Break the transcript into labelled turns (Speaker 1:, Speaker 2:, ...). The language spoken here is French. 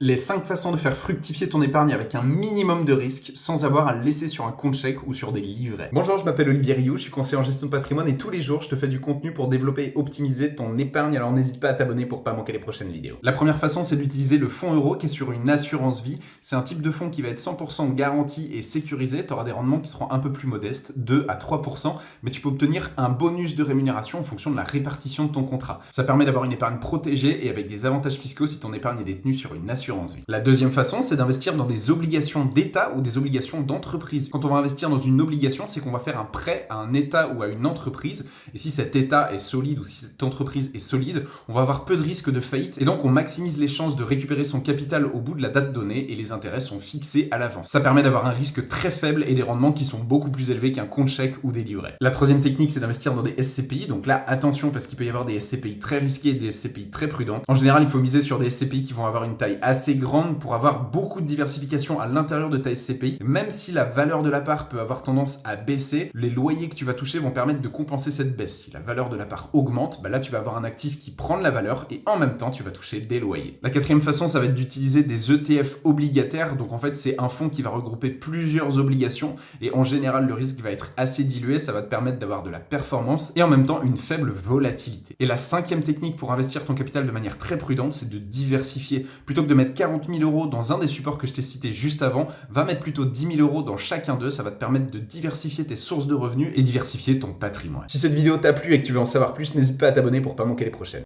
Speaker 1: Les 5 façons de faire fructifier ton épargne avec un minimum de risque sans avoir à le laisser sur un compte chèque ou sur des livrets. Bonjour, je m'appelle Olivier Rioux, je suis conseiller en gestion de patrimoine et tous les jours je te fais du contenu pour développer et optimiser ton épargne, alors n'hésite pas à t'abonner pour pas manquer les prochaines vidéos. La première façon, c'est d'utiliser le fonds euro qui est sur une assurance vie. C'est un type de fonds qui va être 100% garanti et sécurisé. Tu auras des rendements qui seront un peu plus modestes, 2 à 3%, mais tu peux obtenir un bonus de rémunération en fonction de la répartition de ton contrat. Ça permet d'avoir une épargne protégée et avec des avantages fiscaux si ton épargne est détenue sur une assurance vie. La deuxième façon, c'est d'investir dans des obligations d'État ou des obligations d'entreprise. Quand on va investir dans une obligation, c'est qu'on va faire un prêt à un État ou à une entreprise. Et si cet État est solide ou si cette entreprise est solide, on va avoir peu de risques de faillite. Et donc, on maximise les chances de récupérer son capital au bout de la date donnée et les intérêts sont fixés à l'avance. Ça permet d'avoir un risque très faible et des rendements qui sont beaucoup plus élevés qu'un compte chèque ou des livrets. La troisième technique, c'est d'investir dans des SCPI. Donc là, attention parce qu'il peut y avoir des SCPI très risqués et des SCPI très prudents. En général, il faut miser sur des SCPI qui vont avoir une taille assez grande pour avoir beaucoup de diversification à l'intérieur de ta SCPI. Même si la valeur de la part peut avoir tendance à baisser, les loyers que tu vas toucher vont permettre de compenser cette baisse. Si la valeur de la part augmente, là tu vas avoir un actif qui prend de la valeur et en même temps tu vas toucher des loyers. La quatrième façon, ça va être d'utiliser des ETF obligataires. Donc en fait, c'est un fonds qui va regrouper plusieurs obligations et en général le risque va être assez dilué. Ça va te permettre d'avoir de la performance et en même temps une faible volatilité. Et la cinquième technique pour investir ton capital de manière très prudente, c'est de diversifier. Plutôt que de mettre 40 000 euros dans un des supports que je t'ai cité juste avant, va mettre plutôt 10 000 euros dans chacun d'eux. Ça va te permettre de diversifier tes sources de revenus et diversifier ton patrimoine. Si cette vidéo t'a plu et que tu veux en savoir plus, n'hésite pas à t'abonner pour pas manquer les prochaines.